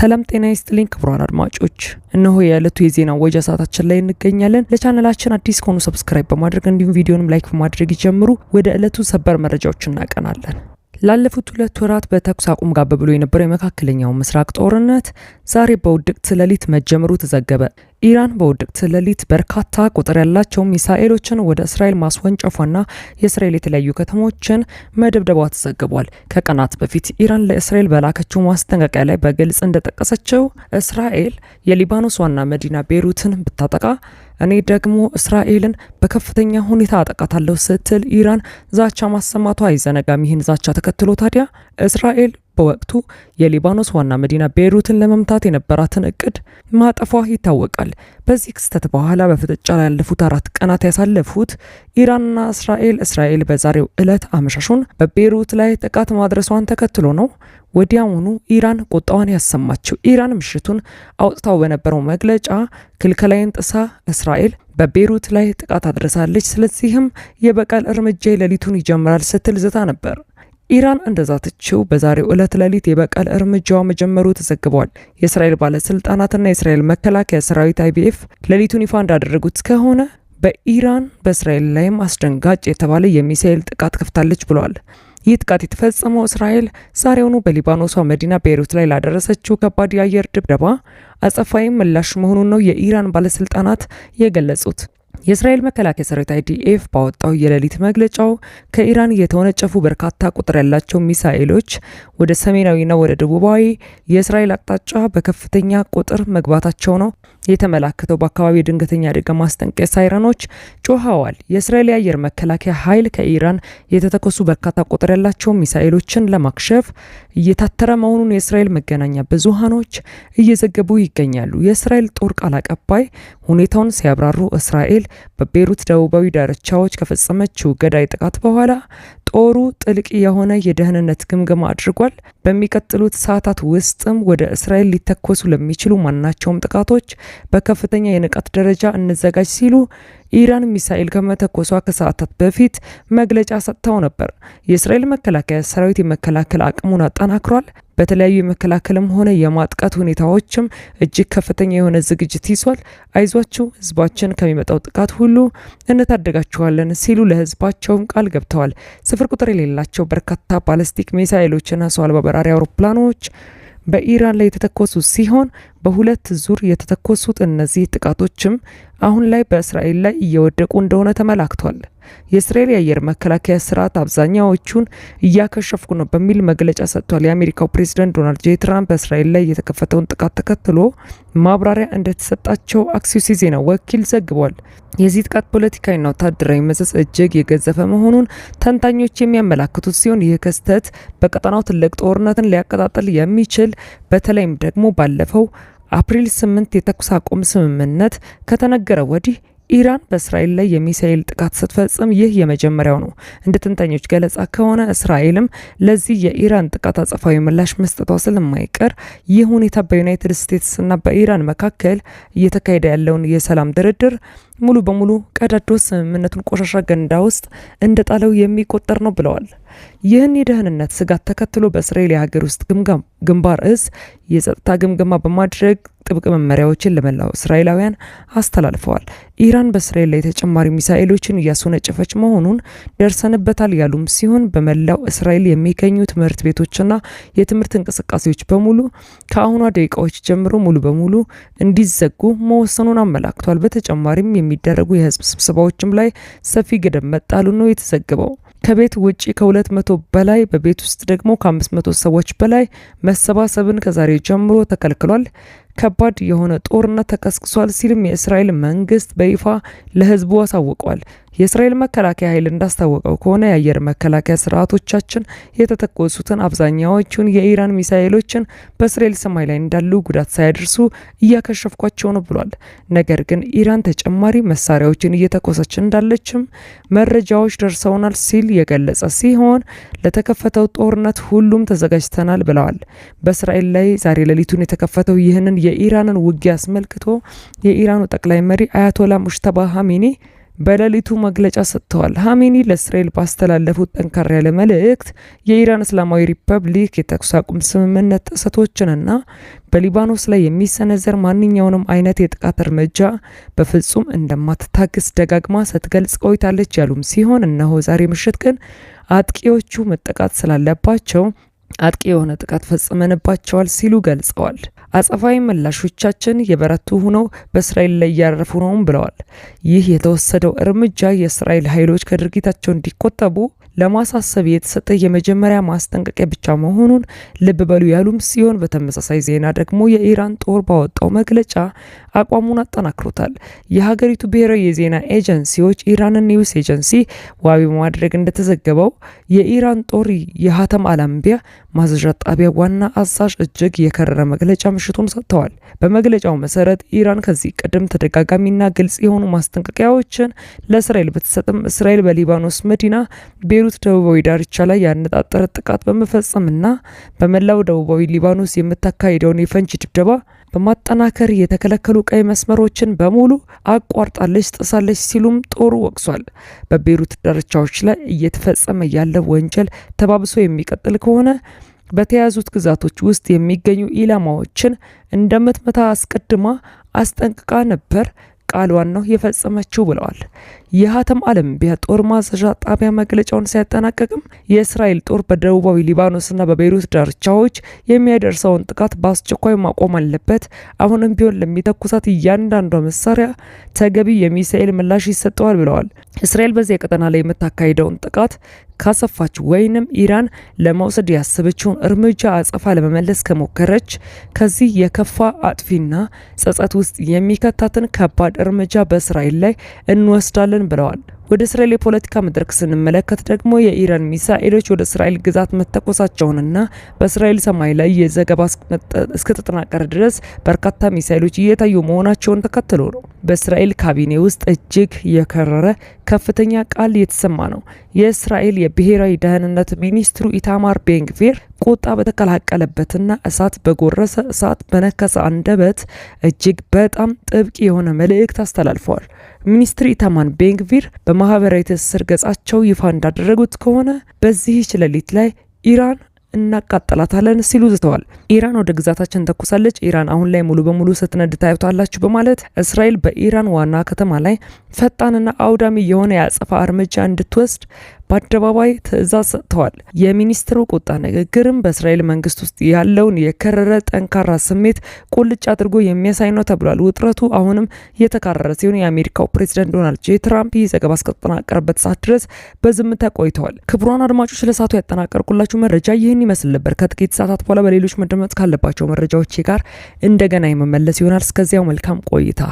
ሰላም ጤና ይስጥልኝ ክቡራን አድማጮች፣ እነሆ የዕለቱ የዜና ወጃ ሰዓታችን ላይ እንገኛለን። ለቻናላችን አዲስ ከሆኑ ሰብስክራይብ በማድረግ እንዲሁም ቪዲዮንም ላይክ በማድረግ ይጀምሩ። ወደ ዕለቱ ሰበር መረጃዎች እናቀናለን። ላለፉት 2 ወራት በተኩስ አቁም ጋር ብሎ የነበረው የመካከለኛው ምስራቅ ጦርነት ዛሬ በውድቅት ሌሊት መጀመሩ ተዘገበ። ኢራን በውድቅት ሌሊት በርካታ ቁጥር ያላቸው ሚሳኤሎችን ወደ እስራኤል ማስወንጨፏና የእስራኤል የተለያዩ ከተሞችን መደብደቧ ተዘግቧል። ከቀናት በፊት ኢራን ለእስራኤል በላከችው ማስጠንቀቂያ ላይ በግልጽ እንደጠቀሰችው እስራኤል የሊባኖስ ዋና መዲና ቤይሩትን ብታጠቃ እኔ ደግሞ እስራኤልን በከፍተኛ ሁኔታ አጠቃታለሁ ስትል ኢራን ዛቻ ማሰማቷ አይዘነጋም። ይህን ዛቻ ተከትሎ ታዲያ እስራኤል በወቅቱ የሊባኖስ ዋና መዲና ቤይሩትን ለመምታት የነበራትን እቅድ ማጠፏ ይታወቃል። በዚህ ክስተት በኋላ በፍጥጫ ላይ ያለፉት 4 ቀናት ያሳለፉት ኢራንና እስራኤል በዛሬው ዕለት አመሻሹን በቤይሩት ላይ ጥቃት ማድረሷን ተከትሎ ነው ወዲያውኑ ኢራን ቁጣዋን ያሰማችው። ኢራን ምሽቱን አውጥታው በነበረው መግለጫ ክልከላይን ጥሳ እስራኤል በቤይሩት ላይ ጥቃት አድርሳለች፣ ስለዚህም የበቀል እርምጃ ሌሊቱን ይጀምራል ስትል ዝታ ነበር። ኢራን እንደዛተችው በዛሬው ዕለት ሌሊት የበቀል እርምጃዋ መጀመሩ ተዘግቧል። የእስራኤል ባለስልጣናትና የእስራኤል መከላከያ ሰራዊት IDF ሌሊቱን ይፋ እንዳደረጉት ከሆነ በኢራን በእስራኤል ላይም አስደንጋጭ የተባለ የሚሳኤል ጥቃት ከፍታለች ብለዋል። ይህ ጥቃት የተፈጸመው እስራኤል ዛሬውኑ በሊባኖሷ መዲና ቤይሩት ላይ ላደረሰችው ከባድ የአየር ድብደባ አጸፋዊ ምላሽ መሆኑን ነው የኢራን ባለስልጣናት የገለጹት። የእስራኤል መከላከያ ሰራዊት IDF ባወጣው የሌሊት መግለጫው ከኢራን የተወነጨፉ በርካታ ቁጥር ያላቸው ሚሳኤሎች ወደ ሰሜናዊና ወደ ደቡባዊ የእስራኤል አቅጣጫ በከፍተኛ ቁጥር መግባታቸው ነው የተመላከተው። በአካባቢ ድንገተኛ አደጋ ማስጠንቀቂያ ሳይረኖች ጮኸዋል። የእስራኤል የአየር መከላከያ ኃይል ከኢራን የተተኮሱ በርካታ ቁጥር ያላቸው ሚሳኤሎችን ለማክሸፍ እየታተረ መሆኑን የእስራኤል መገናኛ ብዙሃኖች እየዘገቡ ይገኛሉ። የእስራኤል ጦር ቃል አቀባይ ሁኔታውን ሲያብራሩ እስራኤል በቤይሩት ደቡባዊ ዳርቻዎች ከፈጸመችው ገዳይ ጥቃት በኋላ ጦሩ ጥልቅ የሆነ የደህንነት ግምገማ አድርጓል። በሚቀጥሉት ሰዓታት ውስጥም ወደ እስራኤል ሊተኮሱ ለሚችሉ ማናቸውም ጥቃቶች በከፍተኛ የንቃት ደረጃ እንዘጋጅ ሲሉ ኢራን ሚሳኤል ከመተኮሷ ከሰዓታት በፊት መግለጫ ሰጥተው ነበር። የእስራኤል መከላከያ ሰራዊት የመከላከል አቅሙን አጠናክሯል። በተለያዩ የመከላከልም ሆነ የማጥቃት ሁኔታዎችም እጅግ ከፍተኛ የሆነ ዝግጅት ይዟል። አይዟችሁ፣ ህዝባችን ከሚመጣው ጥቃት ሁሉ እንታደጋችኋለን ሲሉ ለህዝባቸውም ቃል ገብተዋል። ስፍር ቁጥር የሌላቸው በርካታ ባሊስቲክ ሚሳኤሎችና ሰው አልባ በራሪ አውሮፕላኖች በኢራን ላይ የተተኮሱ ሲሆን በሁለት ዙር የተተኮሱት እነዚህ ጥቃቶችም አሁን ላይ በእስራኤል ላይ እየወደቁ እንደሆነ ተመላክቷል። የእስራኤል የአየር መከላከያ ስርዓት አብዛኛዎቹን እያከሸፍኩ ነው በሚል መግለጫ ሰጥቷል። የአሜሪካው ፕሬዝዳንት ዶናልድ ጄ ትራምፕ በእስራኤል ላይ የተከፈተውን ጥቃት ተከትሎ ማብራሪያ እንደተሰጣቸው አክሲዮስ የዜና ወኪል ዘግቧል። የዚህ ጥቃት ፖለቲካዊና ወታደራዊ መዘዝ እጅግ የገዘፈ መሆኑን ተንታኞች የሚያመላክቱት ሲሆን ይህ ክስተት በቀጠናው ትልቅ ጦርነትን ሊያቀጣጥል የሚችል በተለይም ደግሞ ባለፈው አፕሪል 8 የተኩስ አቁም ስምምነት ከተነገረ ወዲህ ኢራን በእስራኤል ላይ የሚሳኤል ጥቃት ስትፈጽም ይህ የመጀመሪያው ነው። እንደ ተንታኞች ገለጻ ከሆነ እስራኤልም ለዚህ የኢራን ጥቃት አጸፋዊ ምላሽ መስጠቷ ስለማይቀር ይህ ሁኔታ በዩናይትድ ስቴትስ እና በኢራን መካከል እየተካሄደ ያለውን የሰላም ድርድር ሙሉ በሙሉ ቀዳዶ ስምምነቱን ቆሻሻ ገንዳ ውስጥ እንደጣለው የሚቆጠር ነው ብለዋል። ይህን የደህንነት ስጋት ተከትሎ በእስራኤል የሀገር ውስጥ ግንባር እዝ የጸጥታ ግምገማ በማድረግ ጥብቅ መመሪያዎችን ለመላው እስራኤላውያን አስተላልፈዋል። ኢራን በእስራኤል ላይ ተጨማሪ ሚሳኤሎችን እያስወነጨፈች መሆኑን ደርሰንበታል ያሉም ሲሆን በመላው እስራኤል የሚገኙ ትምህርት ቤቶችና የትምህርት እንቅስቃሴዎች በሙሉ ከአሁኗ ደቂቃዎች ጀምሮ ሙሉ በሙሉ እንዲዘጉ መወሰኑን አመላክቷል። በተጨማሪም የሚደረጉ የህዝብ ስብሰባዎችም ላይ ሰፊ ገደብ መጣሉ ነው የተዘገበው። ከቤት ውጪ ከ200 በላይ በቤት ውስጥ ደግሞ ከ500 ሰዎች በላይ መሰባሰብን ከዛሬ ጀምሮ ተከልክሏል። ከባድ የሆነ ጦርነት ተቀስቅሷል ሲልም የእስራኤል መንግስት በይፋ ለህዝቡ አሳውቋል። የእስራኤል መከላከያ ኃይል እንዳስታወቀው ከሆነ የአየር መከላከያ ስርዓቶቻችን የተተኮሱትን አብዛኛዎቹን የኢራን ሚሳኤሎችን በእስራኤል ሰማይ ላይ እንዳሉ ጉዳት ሳያደርሱ እያከሸፍኳቸው ነው ብሏል። ነገር ግን ኢራን ተጨማሪ መሳሪያዎችን እየተኮሰች እንዳለችም መረጃዎች ደርሰውናል ሲል የገለጸ ሲሆን ለተከፈተው ጦርነት ሁሉም ተዘጋጅተናል ብለዋል። በእስራኤል ላይ ዛሬ ሌሊቱን የተከፈተው ይህንን የኢራንን ውጊያ አስመልክቶ የኢራኑ ጠቅላይ መሪ አያቶላ ሙጅተባ ኻሜኒ በሌሊቱ መግለጫ ሰጥተዋል። ሀሜኒ ለእስራኤል ባስተላለፉት ጠንካራ ያለ መልእክት የኢራን እስላማዊ ሪፐብሊክ የተኩስ አቁም ስምምነት ጥሰቶችንና በሊባኖስ ላይ የሚሰነዘር ማንኛውንም አይነት የጥቃት እርምጃ በፍጹም እንደማትታግስ ደጋግማ ስትገልጽ ቆይታለች ያሉም ሲሆን እነሆ ዛሬ ምሽት ግን አጥቂዎቹ መጠቃት ስላለባቸው አጥቂ የሆነ ጥቃት ፈጽመንባቸዋል ሲሉ ገልጸዋል። አጸፋዊ ምላሾቻችን የበረቱ ሆነው በእስራኤል ላይ እያረፉ ነውም ብለዋል። ይህ የተወሰደው እርምጃ የእስራኤል ኃይሎች ከድርጊታቸው እንዲቆጠቡ ለማሳሰብ የተሰጠ የመጀመሪያ ማስጠንቀቂያ ብቻ መሆኑን ልብ በሉ ያሉም ሲሆን በተመሳሳይ ዜና ደግሞ የኢራን ጦር ባወጣው መግለጫ አቋሙን አጠናክሮታል። የሀገሪቱ ብሔራዊ የዜና ኤጀንሲዎች ኢራን ኒውስ ኤጀንሲ ዋቢ በማድረግ እንደተዘገበው የኢራን ጦር የሀተም አልአንቢያ ማዘዣ ጣቢያ ዋና አዛዥ እጅግ የከረረ መግለጫ ምሽቱን ሰጥተዋል። በመግለጫው መሰረት ኢራን ከዚህ ቀደም ተደጋጋሚና ግልጽ የሆኑ ማስጠንቀቂያዎችን ለእስራኤል ብትሰጥም እስራኤል በሊባኖስ መዲና ቤሩት ደቡባዊ ዳርቻ ላይ ያነጣጠረ ጥቃት በመፈጸምና በመላው ደቡባዊ ሊባኖስ የምታካሂደውን የፈንጂ ድብደባ በማጠናከር የተከለከሉ ቀይ መስመሮችን በሙሉ አቋርጣለች፣ ጥሳለች ሲሉም ጦሩ ወቅሷል። በቤሩት ዳርቻዎች ላይ እየተፈጸመ ያለ ወንጀል ተባብሶ የሚቀጥል ከሆነ በተያዙት ግዛቶች ውስጥ የሚገኙ ኢላማዎችን እንደምትመታ አስቀድማ አስጠንቅቃ ነበር ቃሏን ነው የፈጸመችው ብለዋል። የሀተም አልአንቢያ ጦር ማዘዣ ጣቢያ መግለጫውን ሲያጠናቀቅም የእስራኤል ጦር በደቡባዊ ሊባኖስና በቤይሩት ዳርቻዎች የሚያደርሰውን ጥቃት በአስቸኳይ ማቆም አለበት። አሁንም ቢሆን ለሚተኩሳት እያንዳንዷ መሳሪያ ተገቢ የሚሳኤል ምላሽ ይሰጠዋል ብለዋል። እስራኤል በዚህ ቀጠና ላይ የምታካሂደውን ጥቃት ካሰፋች ወይንም ኢራን ለመውሰድ ያሰበችውን እርምጃ አጸፋ ለመመለስ ከሞከረች ከዚህ የከፋ አጥፊና ጸጸት ውስጥ የሚከታትን ከባድ እርምጃ በእስራኤል ላይ እንወስዳለን ብለዋል። ወደ እስራኤል የፖለቲካ መድረክ ስንመለከት ደግሞ የኢራን ሚሳኤሎች ወደ እስራኤል ግዛት መተኮሳቸውንና በእስራኤል ሰማይ ላይ የዘገባ እስከተጠናቀረ ድረስ በርካታ ሚሳኤሎች እየታዩ መሆናቸውን ተከትሎ ነው በእስራኤል ካቢኔ ውስጥ እጅግ የከረረ ከፍተኛ ቃል የተሰማ ነው። የእስራኤል የብሔራዊ ደህንነት ሚኒስትሩ ኢታማር ቤንግቪር ቁጣ በተቀላቀለበትና እሳት በጎረሰ እሳት በነከሰ አንደበት እጅግ በጣም ጥብቅ የሆነ መልእክት አስተላልፈዋል። ሚኒስትር ኢታማር ቤንግቪር በማህበራዊ ትስስር ገጻቸው ይፋ እንዳደረጉት ከሆነ በዚህች ሌሊት ላይ ኢራን እናቃጠላታለን ሲሉ ዝተዋል። ኢራን ወደ ግዛታችን ተኩሳለች፣ ኢራን አሁን ላይ ሙሉ በሙሉ ስትነድ ታዩታላችሁ በማለት እስራኤል በኢራን ዋና ከተማ ላይ ፈጣንና አውዳሚ የሆነ የአጸፋ እርምጃ እንድትወስድ በአደባባይ ትዕዛዝ ሰጥተዋል። የሚኒስትሩ ቁጣ ንግግርም በእስራኤል መንግስት ውስጥ ያለውን የከረረ ጠንካራ ስሜት ቁልጭ አድርጎ የሚያሳይ ነው ተብሏል። ውጥረቱ አሁንም እየተካረረ ሲሆን የአሜሪካው ፕሬዚዳንት ዶናልድ ጄ ትራምፕ ይህ ዘገባ እስከተጠናቀረበት ሰዓት ድረስ በዝምታ ቆይተዋል። ክቡራን አድማጮች ለሰዓቱ ያጠናቀርኩላችሁ መረጃ ይህን ይመስል ነበር። ከጥቂት ሰዓታት በኋላ በሌሎች መደመጥ ካለባቸው መረጃዎች ጋር እንደገና የመመለስ ይሆናል። እስከዚያው መልካም ቆይታ